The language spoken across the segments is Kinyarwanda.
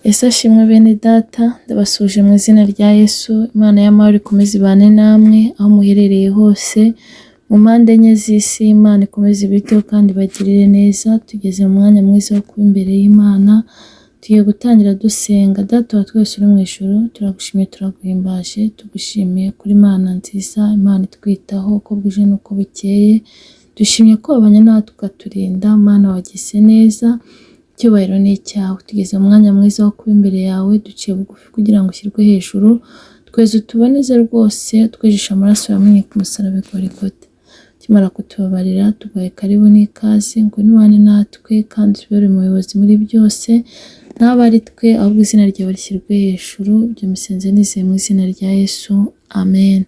Yesu ashimwe bene data, ndabasuje mu izina rya Yesu. Imana y'amahoro ikomeze ibane namwe aho muherereye hose mu mpande enye z'isi. Imana ikomeze ibiteho kandi bagirire neza. Tugeze mu mwanya mwiza wo kuba imbere y'Imana, tugiye gutangira dusenga. Data wa twese uri mu ijuru, turagushimiye, turaguhimbaje, tugushimiye kuri Imana nziza, Imana itwitaho uko bwije n'uko bukeye. Dushimye ko wabanye natwe ukaturinda. Mana wagize neza, icyubahiro ni icyawe. Tugeze mu mwanya mwiza wo kuba imbere yawe, duciye bugufi kugira ngo ushyirwe hejuru. Tweze utuboneze rwose, twejeshe amaraso yamennye ku musaraba wa Golgotha. Ukimara kutubabarira, tuguhaye karibu n'ikaze ngo nubane natwe kandi utubere umuyobozi muri byose. Ntabe ari twe, ahubwo izina ryawe rishyirwe hejuru. Ibyo musenze nizeye mu izina rya Yesu, amen.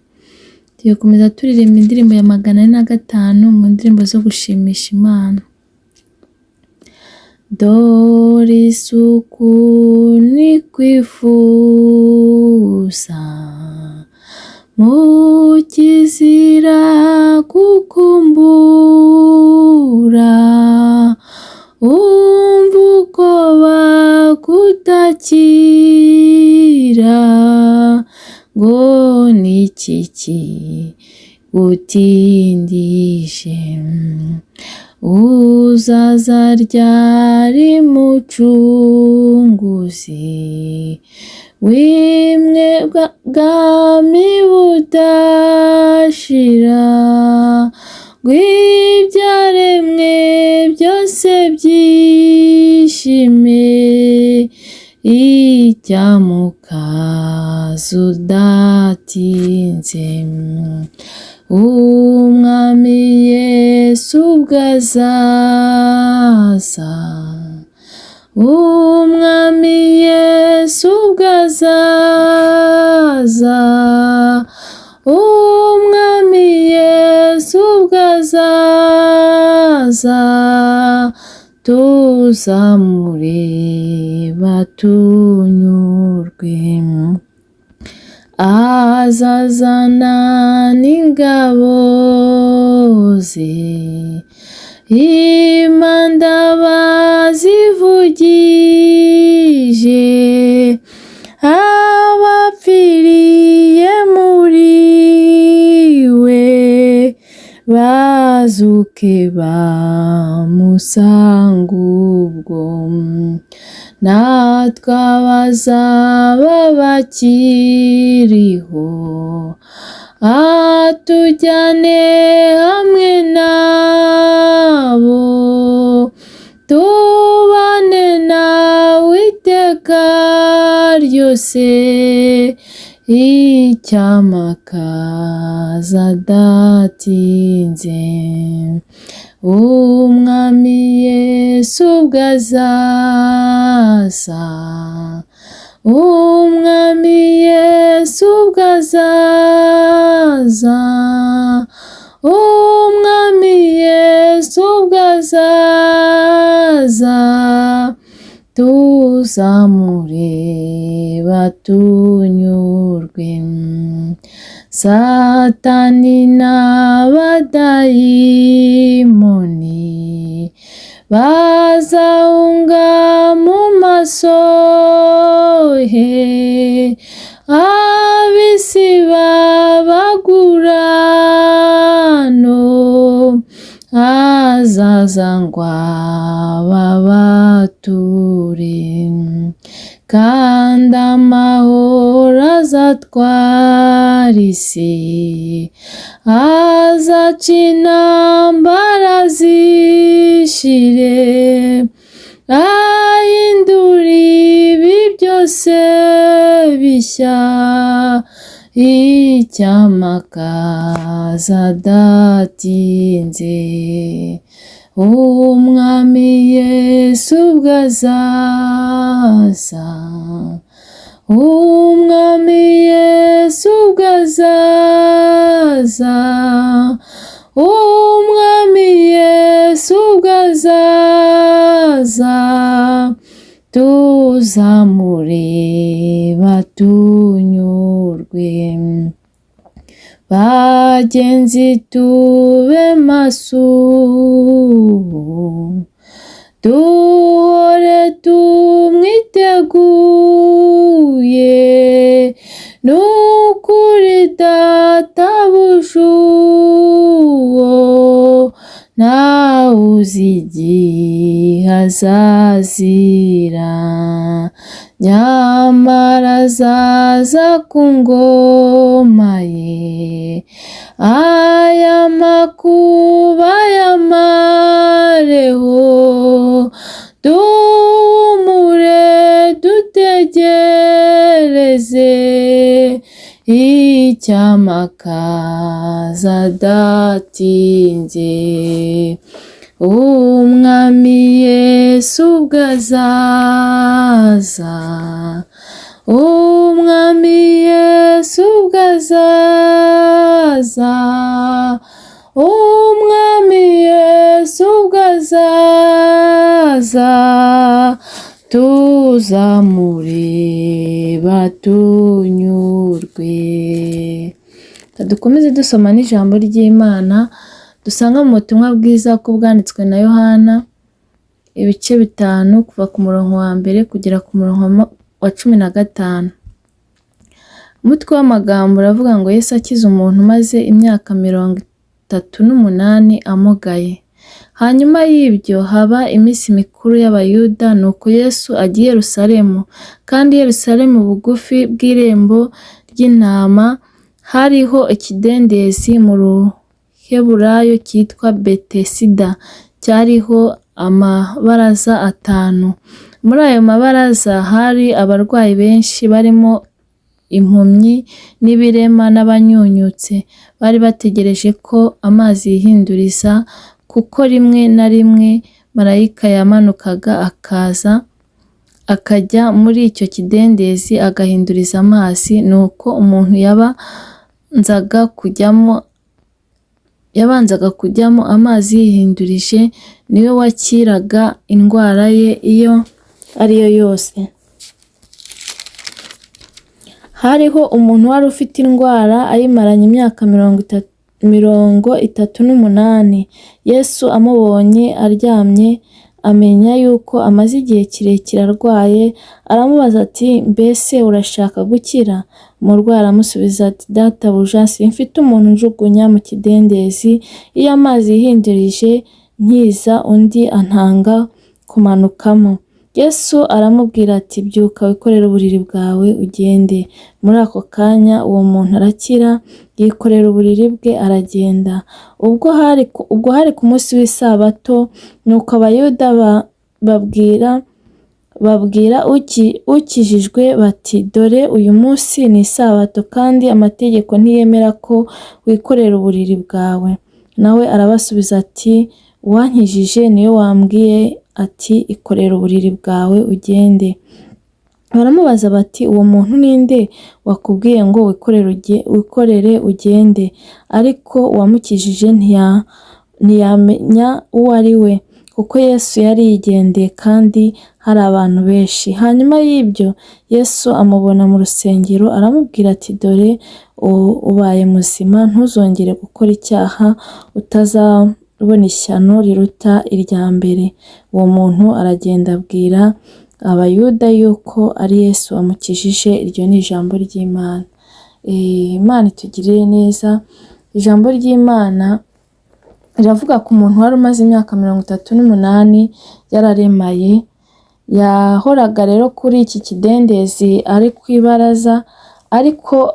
Tugiye gukomeza turirimba indirimbo ya 405 mu ndirimbo zo gushimisha Imana. Dore isuku ni kwifuza mu kizira kukumbura, umva uko bakutakira, ngo ni iki kigutindije, uzaza ryari mucunguzi wimwe bwami budashira, rw'ibyaremwe byose byishime, icyamukaza udatinze. Umwami Yesu bwazaza, umwami Yesu bwazaza, umwami Yesu bwazaza, tuzamureba tunyurwe. Azazana n'ingabo ze, impanda bazivugije, abapfiriye muri we bazuke bamusanga ubwo. Natwe abazaba bakiriho, atujyane hamwe nabo, tubane nawe iteka ryose, icyamakaza adatinze. Umwami Yesu bwazaza, umwami Yesu bwazaza, umwami Yesu bwazaza, tuzamureba tunyurwe. Satani n'abadayimoni bazahunga mu maso he, ab'isi babagurano, azaza ngo ababature, kandi amahoro azatwara isi, azaca intambara zishire, ahindura ibi byose bishya, icyamakaza adatinze. Umwami Yesu bwazaza, umwami Yesu bwazaza, umwami Yesu bwazaza, tuzamureba tunyurwe. Bagenzi tube maso, duhore tumwiteguye, azazira, nyamara azaza ku ngoma ye, aya makuba yamareho, dumure dutegereze icyamakaza adatinze, umwami Yesu ubwo azaza, umwami Yesu ubwo azaza, umwami Yesu ubwo azaza, tuzamureba tunyurwe. Dukomeze dusoma n'ijambo ry'Imana dusanga mu butumwa bwiza uko bwanditswe na Yohana, ibice 5 kuva ku murongo wa 1 kugera ku murongo wa 15. Umutwe w'amagambo uravuga ngo Yesu akiza umuntu maze imyaka 38 amugaye. Hanyuma y'ibyo haba iminsi mikuru y'Abayuda, nuko Yesu agiye i Yerusalemu, kandi Yerusalemu bugufi bw'irembo ry'intama hariho ikidendezi mu Ruheburayo cyitwa Betesida, cyariho amabaraza 5. Muri ayo mabaraza hari abarwayi benshi, barimo impumyi n'ibirema n'abanyunyutse. Bari bategereje ko amazi yihinduriza, kuko rimwe na rimwe marayika yamanukaga akajya muri icyo kidendezi agahinduriza amazi, nuko umuntu yabanzaga kujyamo amazi yihindurije niwe wakiraga indwara ye iyo ariyo yose. Hariho umuntu wari ufite indwara ayimaranye imyaka 38. Yesu amubonye aryamye, amenya yuko amaze igihe kirekire arwaye, aramubaza ati, mbese urashaka gukira? Umurwayi aramusubiza ati, databuja, simfite umuntu njugunya mu kidendezi, iyo amazi yihindurije nkiza undi antanga kumanukamo. Yesu aramubwira ati, byuka wikorere uburiri bwawe ugende. Muri ako kanya uwo muntu arakira, yikorera uburiri bwe aragenda. Ubwo hari ku munsi w'isabato, nuko Abayuda babwira ukijijwe bati, dore uyu munsi ni isabato, kandi amategeko ntiyemera ko wikorera uburiri bwawe. Nawe arabasubiza ati, uwankijije niwe wambwiye ati, ikorera uburiri bwawe ugende. Baramubaza bati, uwo muntu ninde wakubwiye ngo wikorere ugende? Ariko uwamukijije ntiyamenya uwo ari we, kuko Yesu yari yigendeye kandi hari abantu benshi. Hanyuma y'ibyo Yesu amubona mu rusengero, aramubwira ati, dore ubaye muzima, ntuzongere gukora icyaha, utazabona ishyano riruta irya mbere. Uwo muntu aragenda abwira Abayuda yuko ari Yesu amukijije. Iryo ni ijambo ry'Imana. Imana itugirire neza. Ijambo ry'Imana riravuga ku muntu wari umaze imyaka 38 yararemaye. Yahoraga rero kuri iki kidendezi ari ku ibaraza, ariko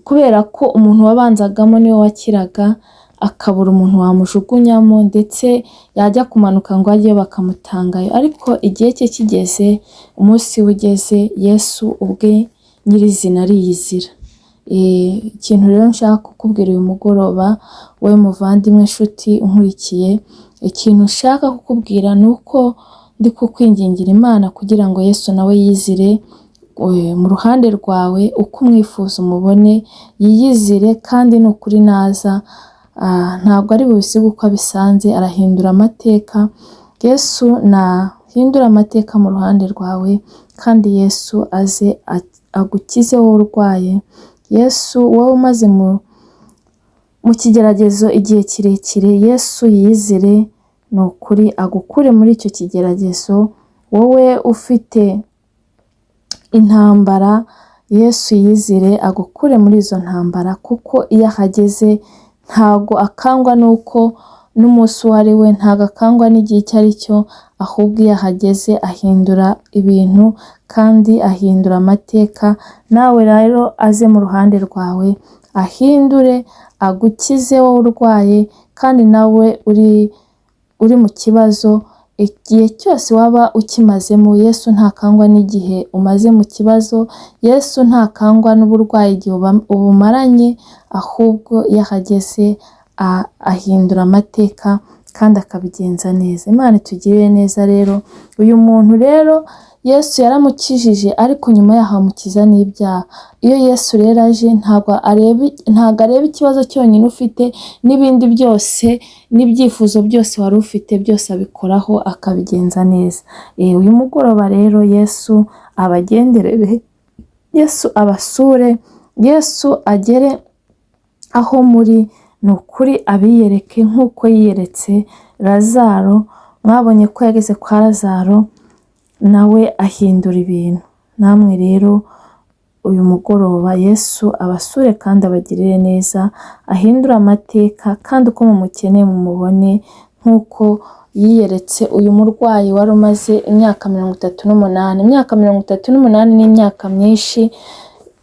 kubera ko umuntu wabanzagamo niwe wakiraga, akabura umuntu wamujugunyamo, ndetse yajya kumanuka ngo ajye bakamutangayo. Ariko igihe cye kigeze, umunsi ugeze, Yesu ubwe nyirizina ariyizira. Ikintu rero nshaka kukubwira uyu mugoroba, wowe muvandimwe, nshuti unkurikiye, ikintu nshaka kukubwira ni uko ndi kukwingingira Imana kugira ngo Yesu nawe yizire mu ruhande rwawe, uko umwifuza umubone, yiyizire, kandi ni ukuri naza ntabwo ari bubisige uko abisanze, arahindura amateka. Yesu nahindura amateka mu ruhande rwawe, kandi Yesu aze agukize wowe urwaye. Yesu wowe umaze mu kigeragezo igihe kirekire, Yesu yizire, ni ukuri agukure muri icyo kigeragezo. Wowe ufite intambara, Yesu yizire agukure muri izo ntambara, kuko iyo ahageze ntago akangwa nuko n'umunsi uwo ari we, ntabwo akangwa n'igihe icyo ari cyo, ahubwo iyo ahageze ahindura ibintu kandi ahindura amateka. Nawe rero aze mu ruhande rwawe ahindure, agukize wowe urwaye kandi nawe uri mu kibazo. Igihe cyose waba ukimazemo, Yesu ntakangwa n'igihe umaze mu kibazo, Yesu ntakangwa n'uburwayi igihe ubumaranye, ahubwo iyo ahageze ahindura amateka kandi akabigenza neza. Imana itugirire neza rero. Uyu muntu rero Yesu yaramukijije, ariko nyuma yaho amukiza n'ibyaha. Iyo Yesu rero aje ntabwo areba ikibazo cyonyine ufite, n'ibindi byose n'ibyifuzo byose wari ufite byose abikoraho akabigenza neza. Uyu mugoroba rero Yesu abagenderere, Yesu abasure, Yesu agere aho muri, ni ukuri abiyereke nk'uko yiyeretse Lazaro. Mwabonye ko yageze kwa Lazaro nawe ahindura ibintu. Namwe rero uyu mugoroba Yesu abasure kandi abagirire neza, ahindura amateka, kandi uko mumukeneye mumubone nk'uko yiyeretse uyu murwayi wari umaze imyaka 38. Imyaka 38 ni imyaka myinshi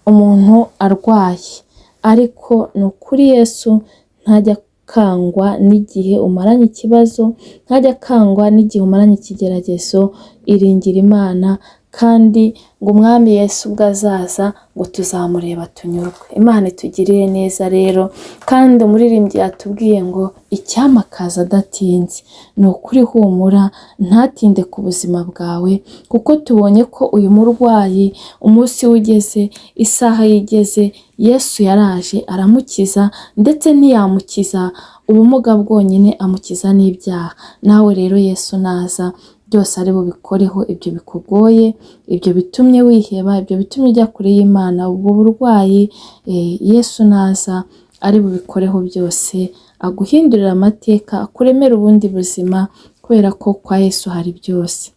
umuntu arwaye, ariko ni ukuri Yesu ntajya akangwa n'igihe umaranye ikibazo, ntajya akangwa n'igihe umaranye ikigeragezo. Iringira Imana, kandi ngo umwami Yesu ubwo azaza ngo tuzamureba tunyurwe. Imana itugirire neza rero. Kandi umuririmbyi yatubwiye ngo icyamakaza adatinze. Ni ukuri humura, ntatinde ku buzima bwawe, kuko tubonye ko uyu murwayi umunsi ugeze, isaha yigeze, Yesu yaraje aramukiza, ndetse ntiyamukiza ubumuga bwonyine, amukiza n'ibyaha. Nawe rero Yesu naza byose ari bubikoreho, ibyo bikugoye, ibyo bitumye wiheba, ibyo bitumye ujya kure y'Imana, ubwo burwayi, Yesu naza ari bubikoreho byose, aguhindurira amateka, akuremera ubundi buzima, kubera ko kwa Yesu hari byose.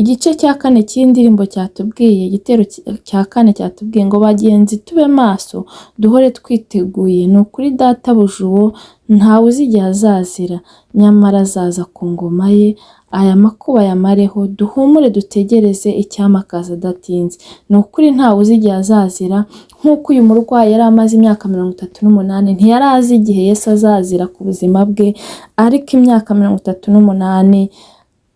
Igice cya 4 cy'indirimbo cyatubwiye, igitero cya 4 cyatubwiye ngo bagenzi tube maso, duhore twiteguye. Ni ukuri databuja uwo ntawe uzi igihe azazira, nyamara azaza ku ngoma ye, aya makuba yamareho, duhumure dutegereze icyamakaza adatinze. Ni ukuri ntawe uzi igihe azazira. Nk'uko uyu murwayi yari amaze imyaka 38, ntiyari azi igihe Yesu azazira ku buzima bwe, ariko imyaka 38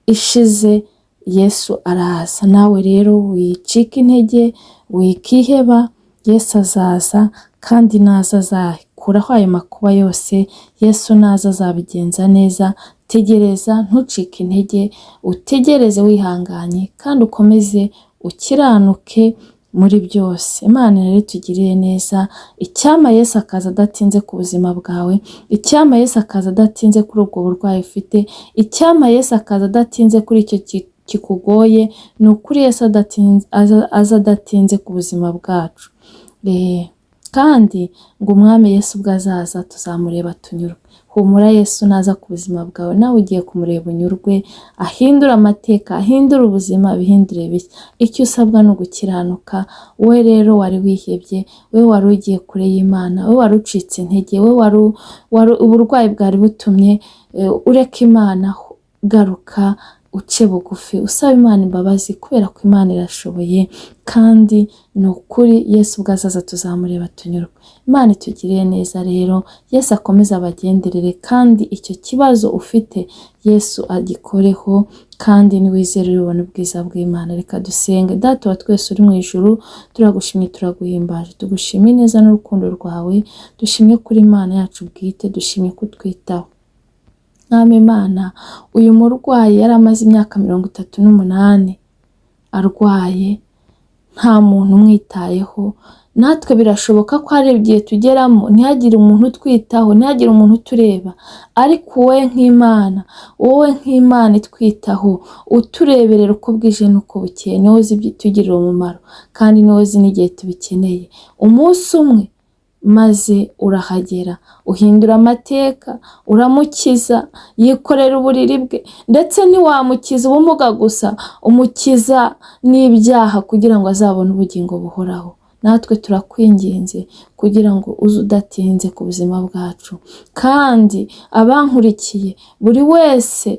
ishize Yesu araza. Nawe rero wicika intege, wikiheba, Yesu azaza, kandi naza azakuraho ayo makuba yose. Yesu naza azabigenza neza. Tegereza, ntucike intege, utegereze wihanganye, kandi ukomeze ukiranuke muri byose. Imana rero tugirire neza. Icyama Yesu akaza adatinze ku buzima bwawe, icyama Yesu akaza adatinze kuri ubwo burwayi ufite, icyama Yesu akaza adatinze kuri icyo kikugoye. Ni ukuri Yesu aza adatinze ku buzima bwacu. Kandi ngo umwami Yesu ubwo azaza tuzamureba tunyurwe. Humura, Yesu naza ku buzima bwawe, nawe ugiye kumureba unyurwe, ahindura amateka, ahindura ubuzima, abihindure bishya. Icyo usabwa ni ugukiranuka. We rero wari wihebye, we wari ugiye kure y'Imana, we wari ucitse intege, we wari uburwayi bwari butumye ureka Imana, garuka uce bugufi, usaba Imana imbabazi, kubera ko Imana irashoboye. Kandi ni ukuri Yesu ubwo azaza tuzamureba tunyurwe. Imana itugiriye neza rero. Yesu akomeze abagenderere, kandi icyo kibazo ufite Yesu agikoreho, kandi niwizere urubona ubwiza bw'Imana. Reka dusenge. Data wa twese uri mu ijuru, turagushimye, turaguhimbaje, tugushimye neza n'urukundo rwawe, dushimye kuri Imana yacu bwite, dushimye kutwitaho. Mwami Imana, uyu murwayi yari amaze imyaka 38 arwaye, nta muntu umwitayeho. Natwe birashoboka ko hari igihe tugeramo ntihagire umuntu utwitaho, ntihagire umuntu utureba, ariko wowe nk'Imana itwitaho, utureberera uko bwije n'uko bukeye, niwe uzi tugirira umumaro, kandi niwe uzi n'igihe tubikeneye. Umunsi umwe maze urahagera, uhindura amateka, uramukiza, yikorera uburiri bwe, ndetse ntiwamukiza ubumuga gusa, umukiza n'ibyaha kugira ngo azabone ubugingo buhoraho. natwe turakwinginze kugira ngo uze udatinze ku buzima bwacu, kandi abankurikiye buri wese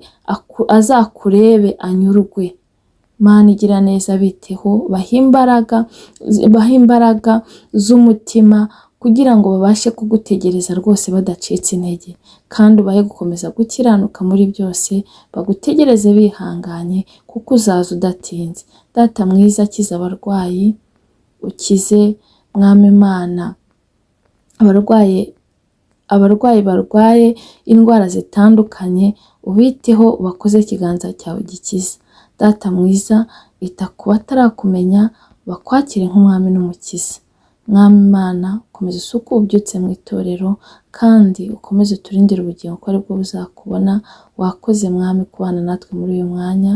azakurebe anyurwe. Mana igira neza, biteho, bahe imbaraga z'umutima kugira ngo babashe kugutegereza rwose badacitse intege, kandi ubahe gukomeza gukiranuka muri byose, bagutegereze bihanganye kuko uzaza udatinze. Data mwiza, akiza abarwayi, ukize Mwami Imana abarwayi barwaye indwara zitandukanye, ubiteho, ubakoze ikiganza cyawe gikiza. Data mwiza, ita ku batarakumenya, bakwakire nk'umwami n'umukiza. Mwami Imana, ukomeze usuku ubyutse mu itorero, kandi ukomeze uturindire ubugingo ko aribwo buzakubona. Wakoze Mwami kubana natwe muri uyu mwanya,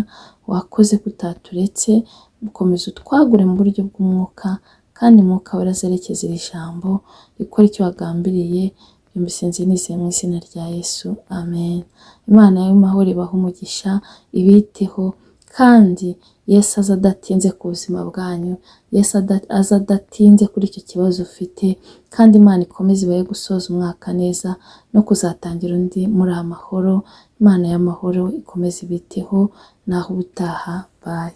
wakoze kutaturetse, ukomeze utwagure mu buryo bw'umwuka, kandi Mwuka wera azerekeze iri jambo rikora icyo wagambiriye. Mbisenze nizeye mu izina rya Yesu, amen. Imana y'amahoro ibahe umugisha, ibiteho, kandi Yesu aza adatinze ku buzima bwanyu, Yesu aza adatinze kuri icyo kibazo ufite, kandi Imana ikomeze ibahe gusoza umwaka neza no kuzatangira undi muri amahoro. Imana y'amahoro ikomeze ibiteho, naho ubutaha. Bye.